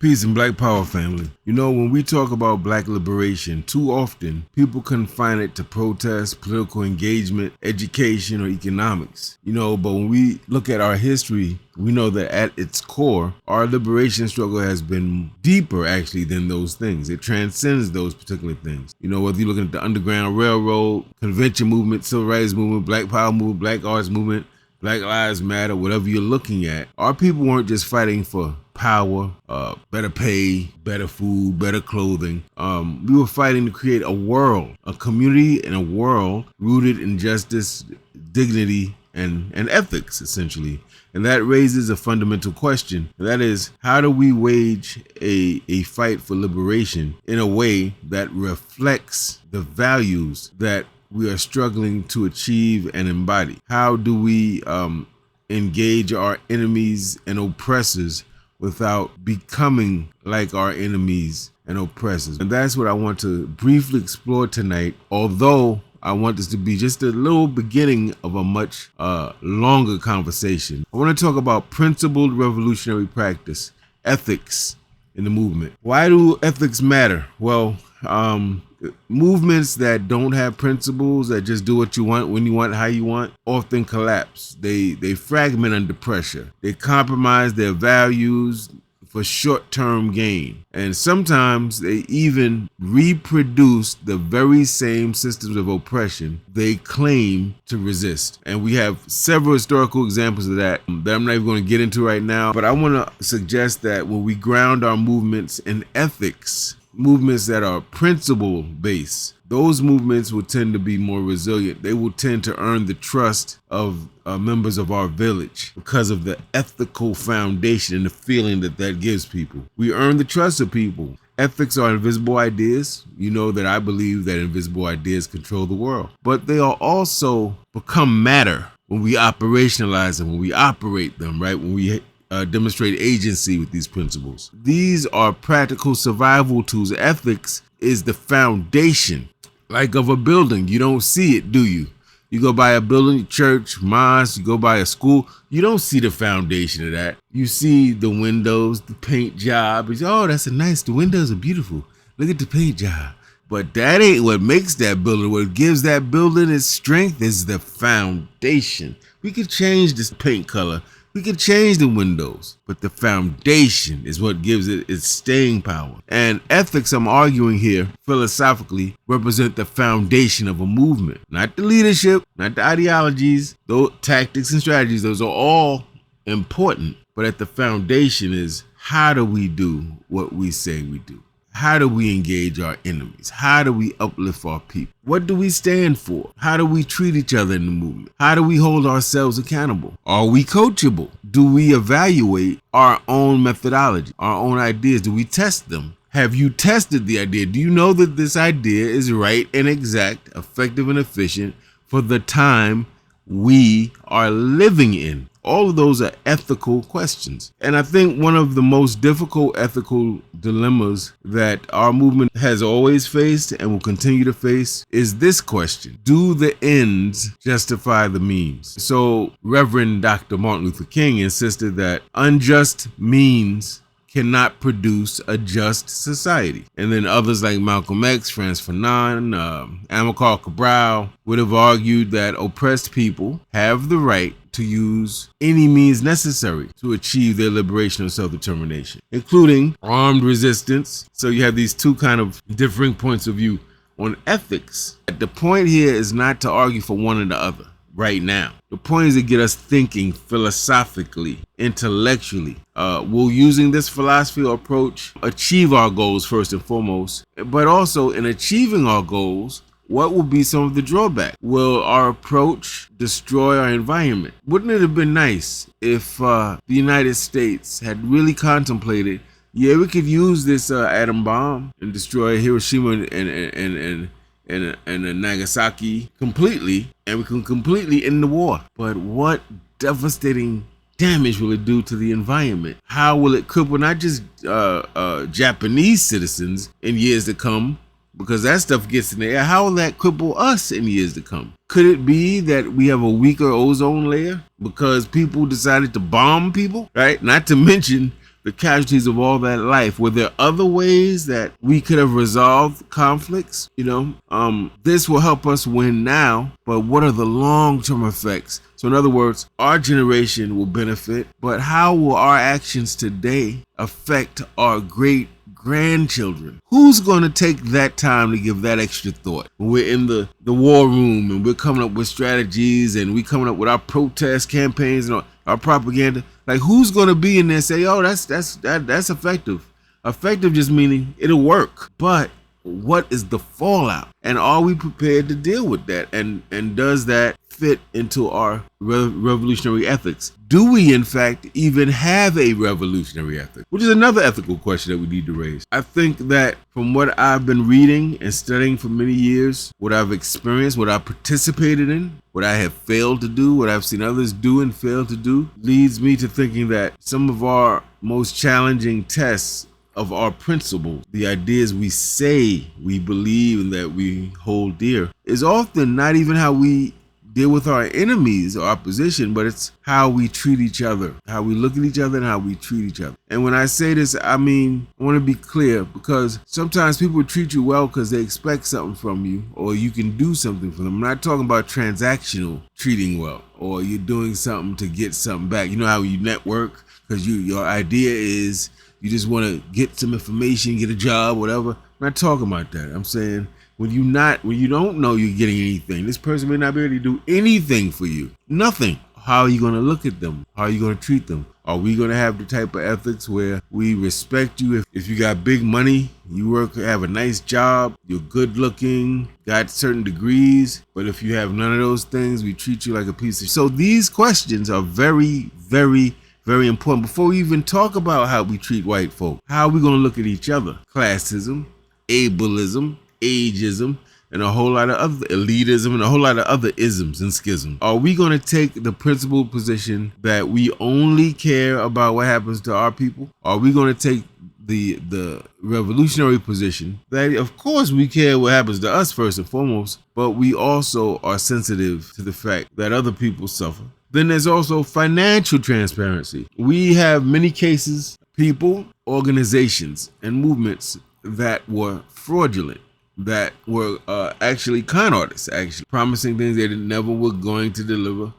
Peace and Black Power, family. You know, when we talk about Black liberation, too often people confine it to protest, political engagement, education, or economics. You know, but when we look at our history, we know that at its core, our liberation struggle has been deeper, actually, than those things. It transcends those particular things. You know, whether you're looking at the Underground Railroad, convention movement, civil rights movement, Black Power movement, Black arts movement, Black Lives Matter, whatever you're looking at, our people weren't just fighting for power, better pay, better food, better clothing. We were fighting to create a world, a community and a world rooted in justice, dignity, and ethics, essentially. And that raises a fundamental question. That is, how do we wage a fight for liberation in a way that reflects the values that we are struggling to achieve and embody? How do we engage our enemies and oppressors without becoming like our enemies and oppressors? And that's what I want to briefly explore tonight, although I want this to be just a little beginning of a much longer conversation. I want to talk about principled revolutionary practice, ethics in the movement. Why do ethics matter? Well, movements that don't have principles, that just do what you want, when you want, how you want, often collapse. They fragment under pressure. They compromise their values for short-term gain. And sometimes they even reproduce the very same systems of oppression they claim to resist. And we have several historical examples of that I'm not even going to get into right now. But I want to suggest that when we ground our movements in ethics, movements that are principle-based, those movements will tend to be more resilient. They will tend to earn the trust of members of our village because of the ethical foundation and the feeling that that gives people. We earn the trust of people. Ethics are invisible ideas. You know that I believe that invisible ideas control the world. But they are also become matter when we operationalize them, when we operate them, right? When we demonstrate agency with these principles. These are practical survival tools. Ethics is the foundation, like of a building. You don't see it, do you? You go by a building, church, mosque, you go by a school, you don't see the foundation of that. You see the windows, the paint job. You say, oh, the windows are beautiful. Look at the paint job. But that ain't what makes that building. What gives that building its strength is the foundation. We could change this paint color. We can change the windows, but the foundation is what gives it its staying power. And ethics, I'm arguing here, philosophically, represent the foundation of a movement. Not the leadership, not the ideologies, those tactics and strategies. Those are all important. But at the foundation is, how do we do what we say we do? How do we engage our enemies? How do we uplift our people? What do we stand for? How do we treat each other in the movement? How do we hold ourselves accountable? Are we coachable? Do we evaluate our own methodology, our own ideas? Do we test them? Have you tested the idea? Do you know that this idea is right and exact, effective and efficient for the time we are living in? All of those are ethical questions. And I think one of the most difficult ethical dilemmas that our movement has always faced and will continue to face is this question: do the ends justify the means? So Reverend Dr. Martin Luther King insisted that unjust means cannot produce a just society. And then others like Malcolm X, Franz Fanon, Amilcar Cabral would have argued that oppressed people have the right to use any means necessary to achieve their liberation or self-determination, including armed resistance. So you have these two kind of differing points of view on ethics. The point here is not to argue for one or the other right now. The point is to get us thinking philosophically, intellectually. Will using this philosophy or approach achieve our goals first and foremost, but also in achieving our goals, what will be some of the drawbacks? Will our approach destroy our environment? Wouldn't it have been nice if the United States had really contemplated, yeah, we could use this atom bomb and destroy Hiroshima and Nagasaki completely, and we can completely end the war. But what devastating damage will it do to the environment? How will it cripple not just Japanese citizens in years to come, because that stuff gets in the air? How will that cripple us in years to come? Could it be that we have a weaker ozone layer because people decided to bomb people, right? Not to mention the casualties of all that life. Were there other ways that we could have resolved conflicts? This will help us win now, but what are the long-term effects? So in other words, our generation will benefit, but how will our actions today affect our great grandchildren? Who's going to take that time to give that extra thought? When we're in the war room and we're coming up with strategies and we're coming up with our protest campaigns and our propaganda, like who's going to be in there and say, oh, that's effective. Effective just meaning it'll work. But what is the fallout? And are we prepared to deal with that? And does that fit into our revolutionary ethics? Do we, in fact, even have a revolutionary ethic? Which is another ethical question that we need to raise. I think that from what I've been reading and studying for many years, what I've experienced, what I've participated in, what I have failed to do, what I've seen others do and fail to do, leads me to thinking that some of our most challenging tests of our principles, the ideas we say we believe and that we hold dear, is often not even how we deal with our enemies or opposition, but it's how we treat each other, how we look at each other and how we treat each other. And when I say this, I mean, I want to be clear, because sometimes people treat you well because they expect something from you or you can do something for them. I'm not talking about transactional treating well or you're doing something to get something back. You know how you network because your idea is you just want to get some information, get a job, whatever. I'm not talking about that. I'm saying when you don't know you're getting anything, this person may not be able to do anything for you. Nothing. How are you going to look at them? How are you going to treat them? Are we going to have the type of ethics where we respect you if you got big money, you work, have a nice job, you're good looking, got certain degrees, but if you have none of those things, we treat you like a piece of shit. So these questions are very, very, very important. Before we even talk about how we treat white folk, how are we going to look at each other? Classism, ableism, ageism, and a whole lot of other elitism and a whole lot of other isms and schisms. Are we going to take the principled position that we only care about what happens to our people? Are we going to take the revolutionary position that of course we care what happens to us first and foremost, but we also are sensitive to the fact that other people suffer? Then there's also financial transparency. We have many cases, people, organizations, and movements that were fraudulent, that were actually con artists, actually promising things they never were going to deliver,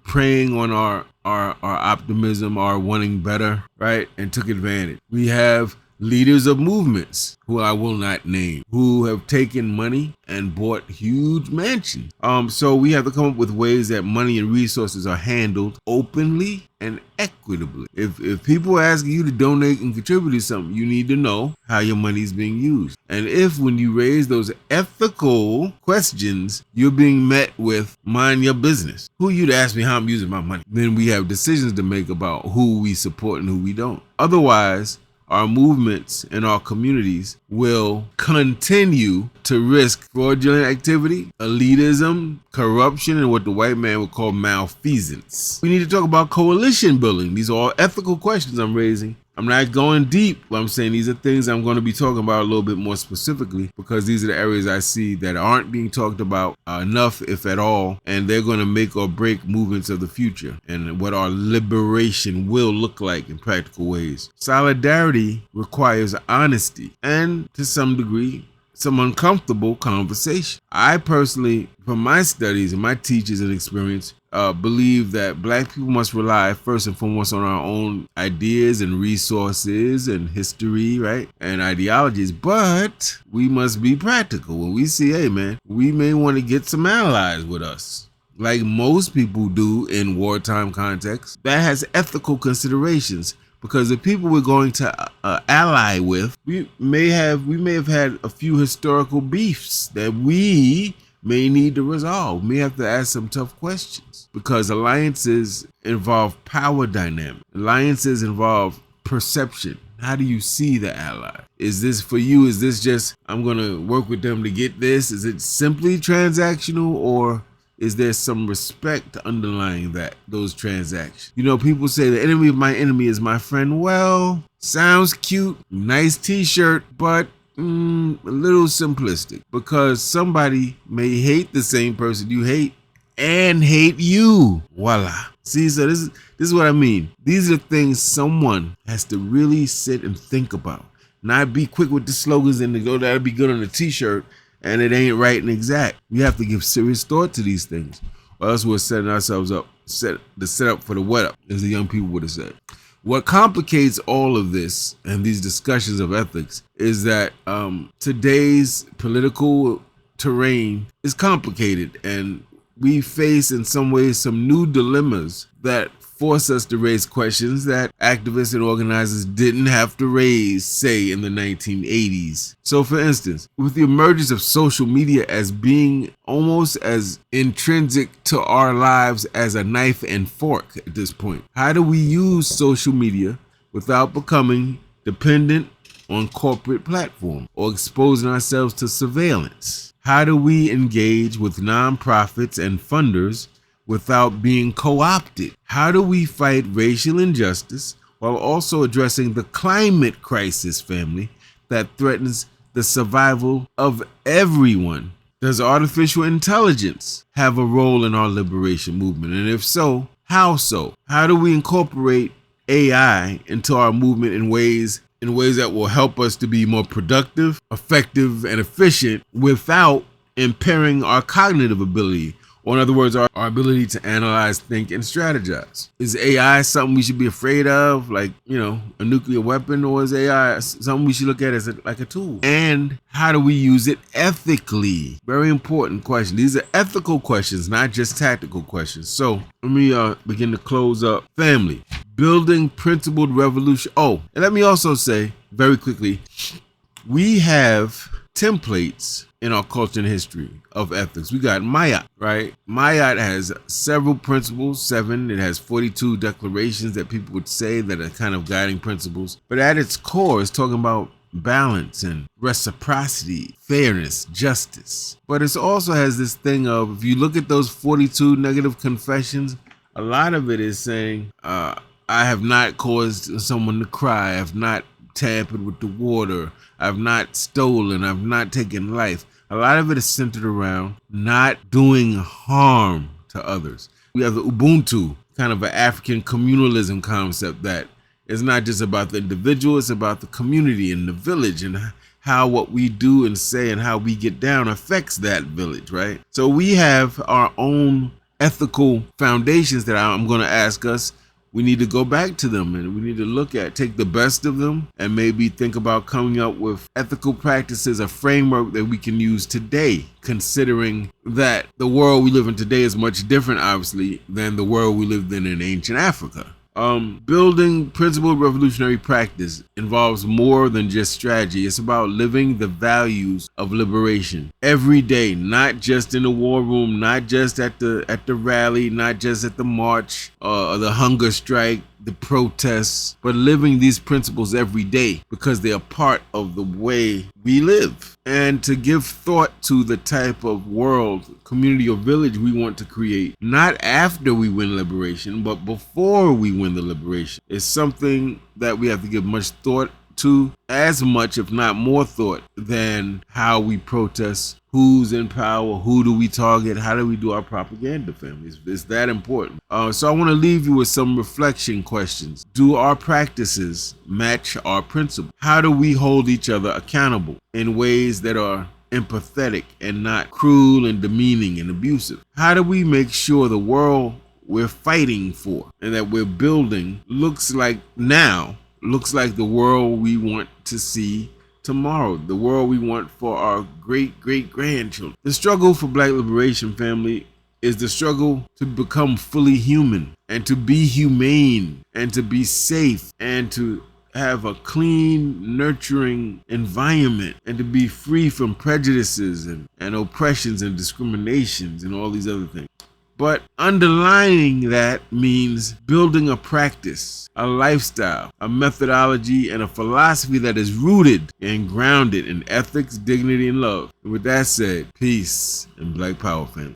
preying on our optimism, our wanting better, right? And took advantage. We have leaders of movements, who I will not name, who have taken money and bought huge mansions. So we have to come up with ways that money and resources are handled openly and equitably. If people ask you to donate and contribute to something, you need to know how your money is being used. And if when you raise those ethical questions, you're being met with mind your business, who are you to ask me how I'm using my money? Then we have decisions to make about who we support and who we don't. Otherwise, our movements and our communities will continue to risk fraudulent activity, elitism, corruption, and what the white man would call malfeasance. We need to talk about coalition building. These are all ethical questions I'm raising. I'm not going deep, but I'm saying these are things I'm going to be talking about a little bit more specifically, because these are the areas I see that aren't being talked about enough, if at all, and they're going to make or break movements of the future and what our liberation will look like in practical ways. Solidarity requires honesty and, to some degree, some uncomfortable conversation. I personally, from my studies and my teachers and experience, believe that Black people must rely first and foremost on our own ideas and resources and history, right? And ideologies, but we must be practical. When we see, hey man, we may want to get some allies with us, like most people do in wartime context. That has ethical considerations. Because the people we're going to ally with, we may have had a few historical beefs that we may need to resolve. We may have to ask some tough questions, because alliances involve power dynamic. Alliances involve perception. How do you see the ally? Is this for you? Is this just, I'm going to work with them to get this? Is it simply transactional, or is there some respect underlying those transactions? You know, people say the enemy of my enemy is my friend. Well, sounds cute, nice t-shirt, but a little simplistic, because somebody may hate the same person you hate and hate you. Voila. See, so this is what I mean. These are things someone has to really sit and think about. Not be quick with the slogans and go, that'll be good on a t-shirt, and it ain't right and exact. We have to give serious thought to these things, or else we're setting ourselves up, set up for the wet up, as the young people would have said. What complicates all of this and these discussions of ethics is that today's political terrain is complicated, and we face in some ways some new dilemmas that force us to raise questions that activists and organizers didn't have to raise, say, in the 1980s. So for instance, with the emergence of social media as being almost as intrinsic to our lives as a knife and fork at this point, how do we use social media without becoming dependent on corporate platforms or exposing ourselves to surveillance? How do we engage with nonprofits and funders without being co-opted? How do we fight racial injustice while also addressing the climate crisis, family, that threatens the survival of everyone? Does artificial intelligence have a role in our liberation movement? And if so, how so? How do we incorporate AI into our movement in ways that will help us to be more productive, effective, and efficient without impairing our cognitive ability? Or in other words, our ability to analyze, think, and strategize. Is AI something we should be afraid of, like, a nuclear weapon, or is AI something we should look at as like a tool? And how do we use it ethically? Very important question. These are ethical questions, not just tactical questions. So let me begin to close up. Family, building principled revolution. Oh, and let me also say very quickly, we have templates in our culture and history of ethics. We got Ma'at, right? Ma'at has several principles, 7. It has 42 declarations that people would say that are kind of guiding principles. But at its core, it's talking about balance and reciprocity, fairness, justice. But it also has this thing of, if you look at those 42 negative confessions, a lot of it is saying, I have not caused someone to cry. I have not tampered with the water. I've not stolen. I've not taken life. A lot of it is centered around not doing harm to others. We have the Ubuntu, kind of an African communalism concept that is not just about the individual, it's about the community and the village, and how what we do and say and how we get down affects that village, right? So we have our own ethical foundations that I'm going to ask us. We need to go back to them, and we need to take the best of them and maybe think about coming up with ethical practices, a framework that we can use today, considering that the world we live in today is much different, obviously, than the world we lived in ancient Africa. Building principled revolutionary practice involves more than just strategy. It's about living the values of liberation every day, not just in the war room, not just at the rally, not just at the march or the hunger strike, the protests, but living these principles every day because they are part of the way we live. And to give thought to the type of world, community, or village we want to create, not after we win liberation, but before we win the liberation, is something that we have to give much thought to, as much, if not more thought, than how we protest, who's in power, who do we target, how do we do our propaganda, families. It's that important. So I want to leave you with some reflection questions. Do our practices match our principles? How do we hold each other accountable in ways that are empathetic and not cruel and demeaning and abusive? How do we make sure the world we're fighting for and that we're building looks like the world we want to see tomorrow, the world we want for our great-great-grandchildren? The struggle for Black liberation, family, is the struggle to become fully human and to be humane and to be safe and to have a clean, nurturing environment and to be free from prejudices and oppressions and discriminations and all these other things. But underlying that means building a practice, a lifestyle, a methodology, and a philosophy that is rooted and grounded in ethics, dignity, and love. And with that said, peace and Black Power, family.